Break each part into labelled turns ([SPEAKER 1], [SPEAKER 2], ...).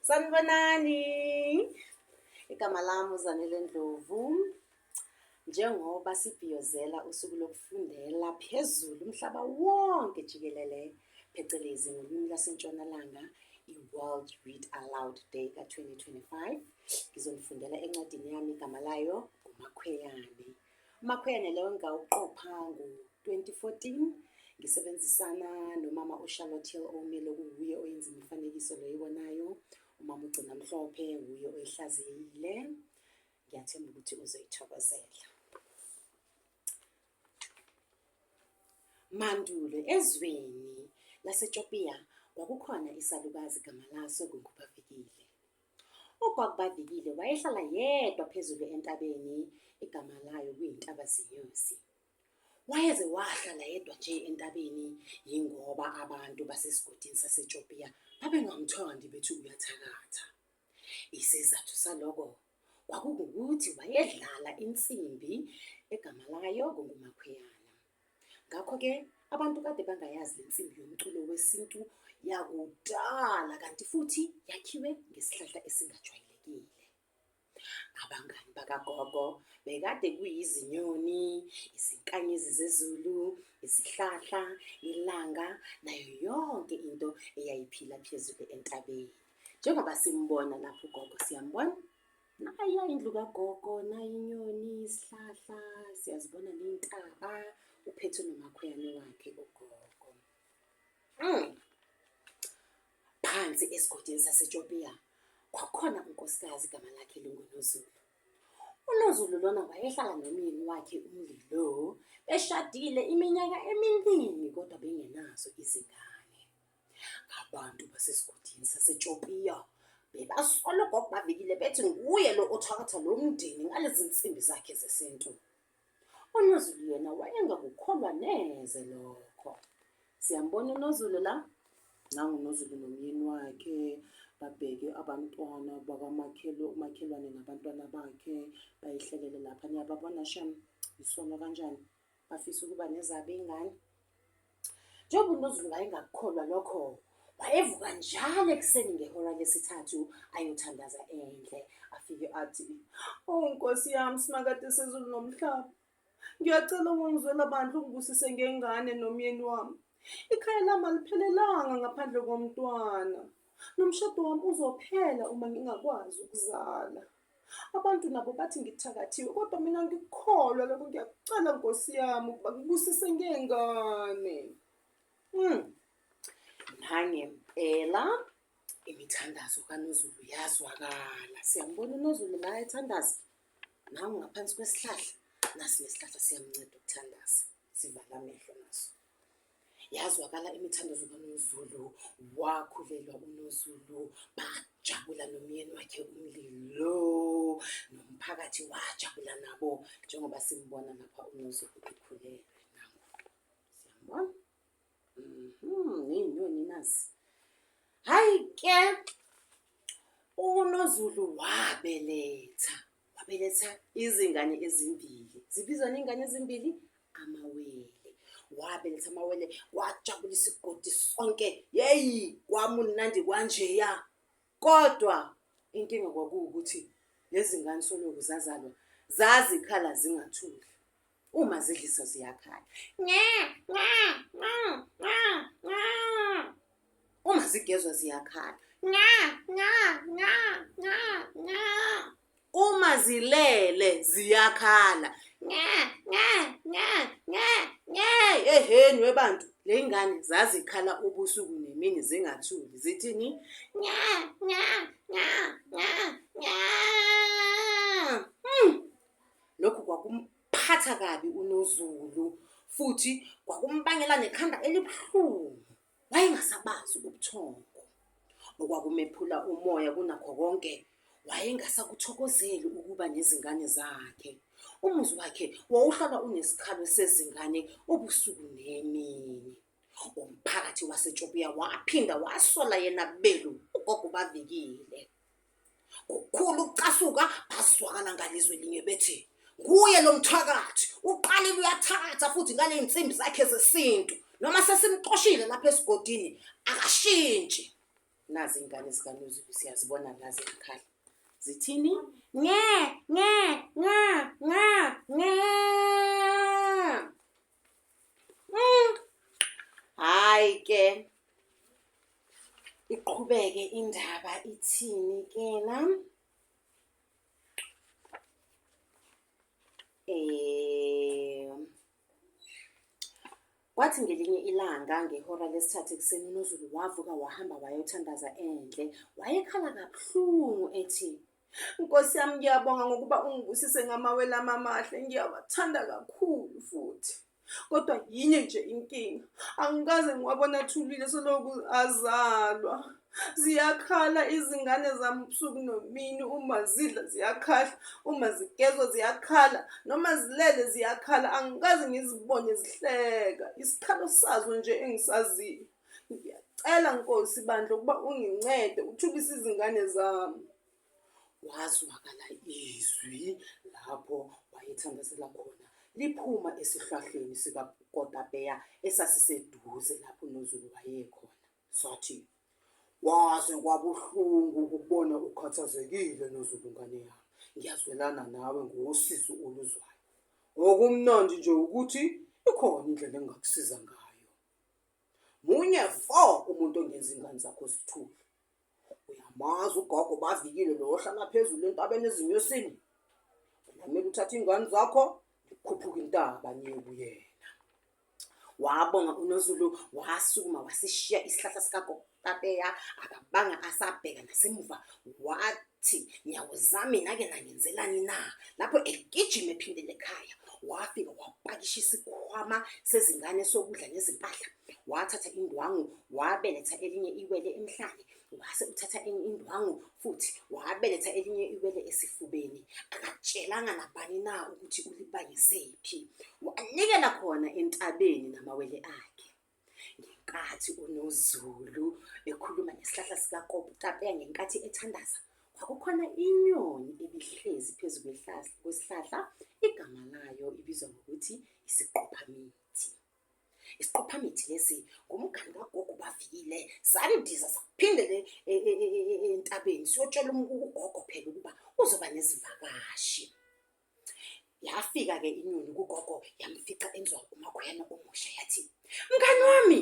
[SPEAKER 1] Sanibonani. Igama lami uZanele Ndlovu. Njengoba sibhiyozela usuku lokufundela phezulu umhlaba wonke jikelele, phecelezi ngolimi lwaseNtshonalanga, i-World Read Aloud Day ka-2025. Ngizonifundela encwadini yami, igama layo uMakhweyane. uMakhweyane leyo ngawuqopha ngo-2014 ngisebenzisana nomama uCharlotte Hill Omile, okuwuye oyenza imifanekiso lo oyibonayo. Umama uGcina Mhlophe uye oyihlaziyile. Ngiyathemba ukuthi uzoyithokozela. Mandulo ezweni laseTopiya kwakukhona isalukazi igama laso nguNgubavukile. uGwagubadikile wayehlala yedwa phezulu entabeni, igama layo kuyintaba Zinyosi. Wayeze wahlala yedwa nje entabeni yingoba abantu basesigodini saseTopiya babengamthandi bethi uyathakatha. Isizathu saloko kwakungukuthi wayedlala insimbi egama layo kunguMakhweyana. Ngakho-ke abantu kade bangayazi le nsimbi yomculo wesintu yakudala, kanti futhi yakhiwe ngesihlahla esingajwayelekile. Abangani bakagogo bekade kuyizinyoni, izinkanyezi zezulu, izihlahla, ilanga, nayo yonke into eyayiphila phezulu entabeni. Njengoba simbona lapho ugogo, siyambona? Nayo indlu kagogo, nayo inyoni, isihlahla, siyazibona ney'ntaba, uphethe noMakhweyane wakhe ugogo. Phansi esigodini saseTopiya kwakukhona unkosikazi igama lakhe linguNozulu. uNozulu lona wayehlala nomyeni wakhe uMlilo, beshadile iminyaka eminingi kodwa bengenazo izingane. Abantu basesigodini saseTopiya bebasola uGwagubadikile bethi nguye lo othakatha lo mndeni ngalezi nsimbi zakhe zesintu. uNozulu yena wayengakukholwa neze lokho. Siyambona uNozulu la? NanguNozulu nomyeni wakhe babheke abantwana umakhelwane nabantwana bakhe, bayihlelele lapha. Niyababona shame, isono kanjani, bafisa ukuba nezabo iy'ngane. Njengoba uNozulu wayengakukholwa lokho, wayevuka njalo ekuseni ngehora lesithathu ayothandaza endle. Afike athi, Nkosi yami, simakade sezulu nomhlaba, ngiyacela ungizwela bandla ungibusise ngengane nomyeni wami. Ikhaya lami aliphelelanga ngaphandle komntwana, nomshado wami uzophela uma ngingakwazi ukuzala. Abantu nabo bathi ngithakathiwe, kodwa mina ngikukholwa lokho. Ngiyakucela Nkosi yami ukuba ngibusise ngengane. Nangempela imithandazo kaNozulu yazwakala. Siyambona uNozulu la ethandaza, nangu ngaphansi kwesihlahla, nasi nesihlahla siyamnceda ukuthandaza, sivala amehlo naso. Yazwakala imithandazo kaNozulu, wakhulelwa uNozulu, bajabula nomyeni wakhe uMlilo, nomphakathi wajabula nabo, njengoba simbona lapha uNozulu ekhulelwe. Siyambona? Ney'nyoni nazi. Hhayi-ke, uNozulu wabeletha izingane ezimbili. Zibizwa n'iy'ngane ezimbili? Amawele. Wabeletha amawele, wajabulisa isigodi sonke. Yeyi, kwamunandi kwanjeya. Kodwa inkinga kwakuwukuthi lezi ngane soloku zazalwa zazikhala zingathuli. Uma zidliswa ziyakhala. Uma zigezwa ziyakhala. Uma zilele ziyakhala. Eheni webantu, le ngane zazikhala ubusuku nemini zingathuli. Zithini? Lokhu kwakumphatha kabi uNozulu, futhi kwakumbangela nekhanda elibuhlungu. Wayengasabazi ubuthongo okwakumephula umoya. Kunakho konke wayengasakuthokozeli ukuba nezingane zakhe. Umuzi wakhe wawuhlala unesikhalo sezingane ubusuku nemini. Umphakathi waseTopiya waphinda wasola yena belu uGwagubadikile. Ngokukhulu ukucasuka bazwakala ngalizwe linye bethi, nguye lo mthakathi, uqalile uyathakatha futhi ngale nsimbi zakhe zesintu. Noma sesimxoshile lapha esigodini akashintshi. Nazi ingane zikaNozulu siyazibona la ziyakhala. Zithini? Nge, nge, nge, nge, nge. Hayi ke, iqhubeke indaba ithini ke na? Kwathi ngelinye ilanga ngehora lesithathu ekuseni uNozulu wavuka wahamba wayothandaza endle. Wayekhala kabuhlungu ethi, Nkosi yami ngiyabonga ngokuba ungibusise ngamawele amahle, ngiyawathanda kakhulu futhi. Kodwa yinye nje inkinga, angikaze ngiwabona athulile selokhu azalwa. Ziyakhala izingane zami ubusuku nomini, uma zidla ziyakhala, uma zigezwa ziyakhala, noma zilele ziyakhala. Angikaze ngizibone zihleka, isikhalo sazo nje engisaziyo. Ngiyacela Nkosi bandla ukuba ungincede uthulise izingane zami. Wazwakala izwi lapho wayethandazela khona liphuma esihlahleni sikakotapeya esasiseduze lapho uNozulu wayekhona. Sathi, waze kwabuhlungu ukubona ukhathazekile Nozulu ngane yami. Ngiyazwelana nawe ngosizo oluzwayo. Okumnandi nje ukuthi ikhona indlela engakusiza ngayo. Munye umuntu ongenza ingane zakho zithule. Uyamazi ugogo bavikile lo ohlala phezulu entabeni ezinyosini. Kumele uthathe ingane zakho likhuphuka intaba niye kuyena. Wabonga uNozulu wasukuma wasishiya isihlahla sikakotapeya akabanga asabheka nasemuva. Wathi, nyawo zami nake nangenzelani na? Lapho egijima ephindele ekhaya wafika wapakisha isikhwama sezingane sokudla nezimpahla. Wathatha indwangu wabeletha elinye iwele emhlane. Wase uthatha enye indwangu futhi wabeletha elinye iwele esifubeni. Akatshelanga nabani na ukuthi ulibangisephi. Wanikela khona entabeni namawele akhe. Ngenkathi uNozulu ekhuluma nesihlahla sikakotapeya ngenkathi ethandaza, kwakukhona inyoni ebihlezi phezu kwesihlahla. Igama layo ibizwa ngokuthi isiqophamithi. Isiqophamithi lesi ngumngani kagogo bavikile sandiza saphindele entabeni siyotshela ugogo phela ukuba uzoba nezivakashi. Yafika-ke inyoni kugogo yamfica enzwa umakhoyana omusha yathi, mngani wami,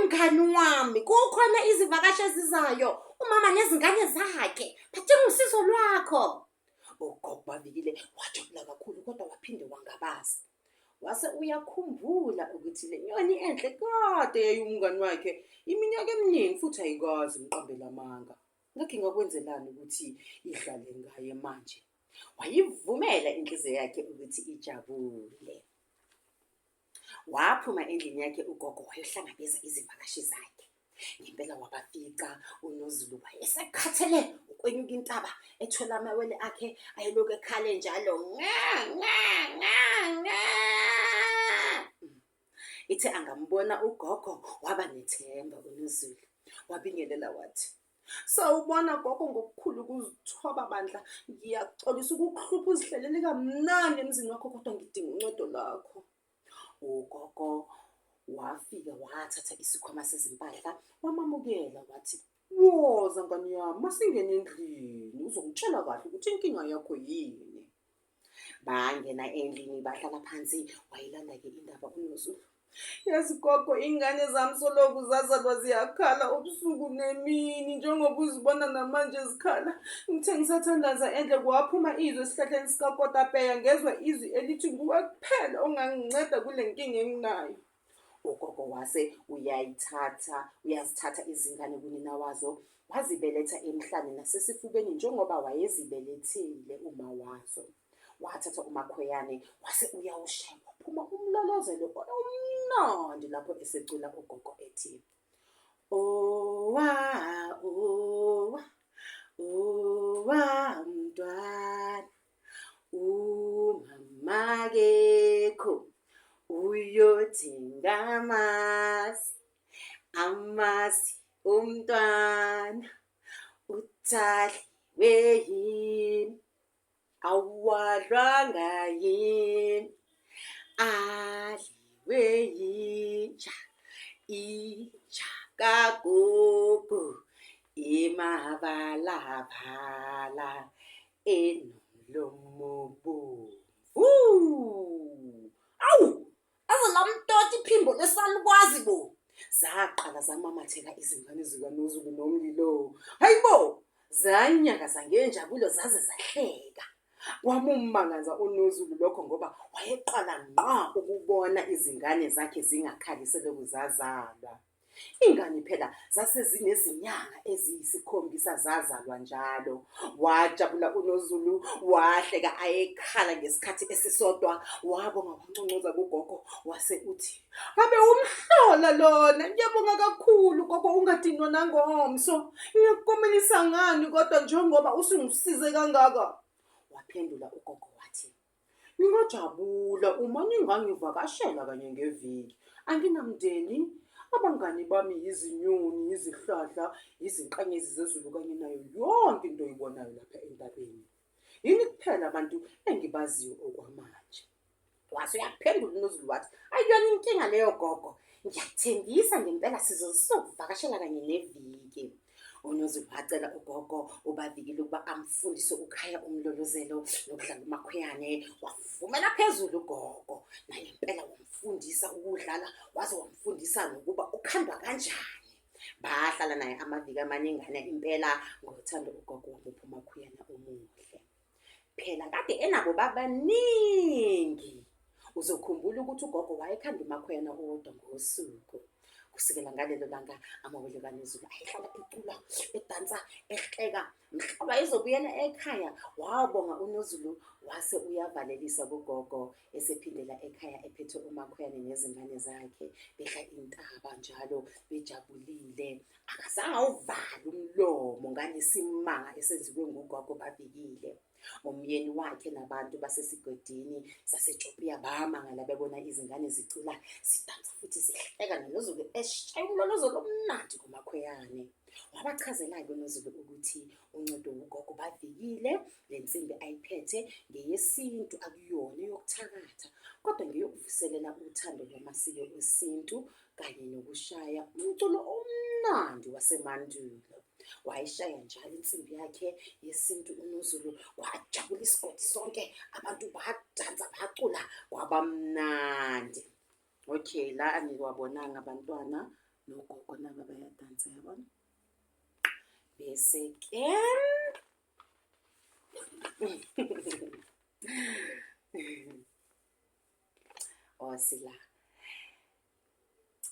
[SPEAKER 1] mngani wami, kukhona izivakashi ezizayo, umama nezingane zakhe badinga usizo lwakho. Ugogo bavikile wajabula kakhulu kodwa waphinde wangabaza. Wase uyakhumbula ukuthi le nyoni enhle kade yayumngani wakhe iminyaka eminingi futhi ayikazi umqambela amanga. Ngakho ngakwenzelani ukuthi idlale ngaye manje? Wayivumela inhliziyo yakhe ukuthi ijabule. Waphuma endlini yakhe ugogo wayohlangabeza izivakashi zakhe. Ngempela wabafica uNozulu wayesekhathele ukwenyuka intaba ethola amawele akhe ayeloku ekhale njalo. Ithe angambona ugogo waba nethemba uNozulu. Wabingelela wathi, sawubona gogo ngokukhulu ukuzithoba bandla. Ngiyaxolisa ukukuhlupha uzihlelele kamnandi emzini wakho kodwa ngidinga uncedo lakho. Ugogo wafika wathatha isikhwama sezimpahla wamamukela wathi, woza ngani yami masingene endlini uzongitshela kahle ukuthi inkinga yakho yini. Bangena endlini bahlala phansi wayilanda-ke indaba uNozulu. Yazi gogo, ingane zami soloku zazalwa ziyakhala ubusuku nemini njengoba uzibona namanje zikhala. Ngithe ngisathandaza endle kwaphuma izwi esihlahleni sikakotapeya ngezwe izwi elithi nguwe kuphela onganginceda kule nkinga enginayo. Ugogo wase uyazithatha izingane kunina wazo wazibeletha emhlane nasesifubeni njengoba wayezibelethile uma wazo. Wathatha umakhoyane wase uyawushaya waphuma umlolozelo omnandi lapho esecula ugogo ethi, owa owa owa mntwana umama akekho uyothenga amasi umntwana uthahliwe yini awadlwanga yini adliwe yinja kagogo imabalabala enomlomo bomvu. Awu, azelamtoti iphimbo lesalukwazi bo. Zaqala zamamatheka izingane zikaNozulu nomlilo. Hayibo, zanyakaza ngenjabulo zaze zahleka. Kwamummangaza uNozulu lokho ngoba wayeqala ngqa ukubona izingane zakhe zingakhali selokhu zazalwa. Ingane phela zasezinezinyanga eziyisikhombisa zazalwa njalo. Wajabula uNozulu, wahleka ayekhala ngesikhathi esisodwa, wabonga wanconcoza kugogo wase uthi, "Ngabe umhlola lona, ngiyabonga kakhulu gogo, ungadinwa nangomso. Ngiyakukomelisa ngani kodwa njengoba usungisize kangaka?" Waphendula ugogo wathi, "Ngingajabula uma ningangivakashela kanye ngeviki. Anginamndeni, abangani bami yizinyoni, izihlahla, izinkanyezi zezulu kanye nayo yonke into oyibonayo lapha entabeni. Yini kuphela abantu engibaziyo okwamanje." Wase uyaphendula uNozulu wathi, "Ayiyona inkinga leyo gogo. Ngiyathembisa ngempela sizokuvakashela kanye neviki." uNozulu wacela ugogo uBavikile ukuba amfundise ukukhaya umlolozelo nokudlala umakhuyane. Wavumela phezulu ugogo, naye impela wamfundisa ukudlala, waze wamfundisa nokuba ukhandwa kanjani. Bahlala naye amaviki amaningana impela ngothando ugogo wamupha umakhuyane omuhle. Phela kade enabo babaningi. Uzokhumbula ukuthi ugogo wayekhanda umakhuyane owodwa ngosuku. Kusukela ngalelo langa amawele kaNozulu ayehlala ecula, edansa, ehleka. Mhlaba ezobuyela ekhaya, wabonga uNozulu wase uyavalelisa kugogo, esephindela ekhaya ephethe umakhuyane nezingane zakhe. Behla intaba njalo bejabulile. Akazange awuvala umlomo ngalesimanga esenziwe ngugogo Bavikile. Umyeni wakhe nabantu basesigodini saseJopiya bamangala bebona izingane zicula, zidansa futhi zihleka, noNozulu eshaya umlolozolo omnandi kumakhuyane. Wabachazela-ke uNozulu ukuthi uncedo ugogo Bavikile, le nsimbi ayiphethe ngeyesintu, akuyona eyokuthakatha, kodwa ngeyokuvuselela uthando lwamasiko esintu kanye nokushaya umculo omnandi wasemandulo. Wayishaya njalo insimbi yakhe yesintu uNozulu, kwajabula isigodi sonke, abantu badansa bacula, kwabamnandi. Okay, la angiwabonanga abantwana nogogo nabo bayadansa, yabona. Bese-ke osila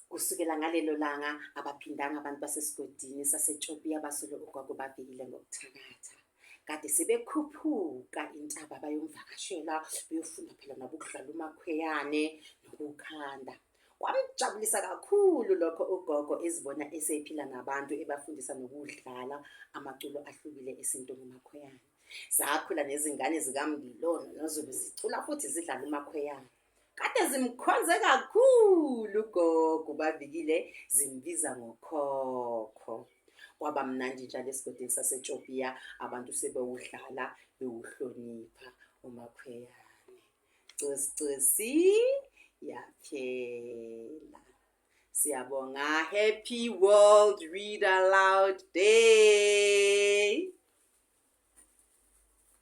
[SPEAKER 1] kusukela ngalelo langa abaphindanga abantu basesigodini saseJopiya basolo ugogo Bavikile ngokuthakatha. Kade sebekhuphuka intaba bayomvakashela, beyofunda phela nabo ukudlala umakhuyane nokukhanda. Kwamjabulisa kakhulu lokho ugogo ezibona esephila nabantu, ebafundisa nokudlala amaculo ahlukile esintu ngumakhuyane. Zakhula nezingane zikaMlilo noNozulu zicula futhi zidlala umakhuyane. Kade zimkhonze kakhulu ugogo Bavikile, zimbiza ngokhokho. Kwaba mnandi njalo esigodini saseJopiya, abantu sebewudlala bewuhlonipha umakhuyane. Cosi yaphela. Siyabonga. Happy World Read Aloud Day.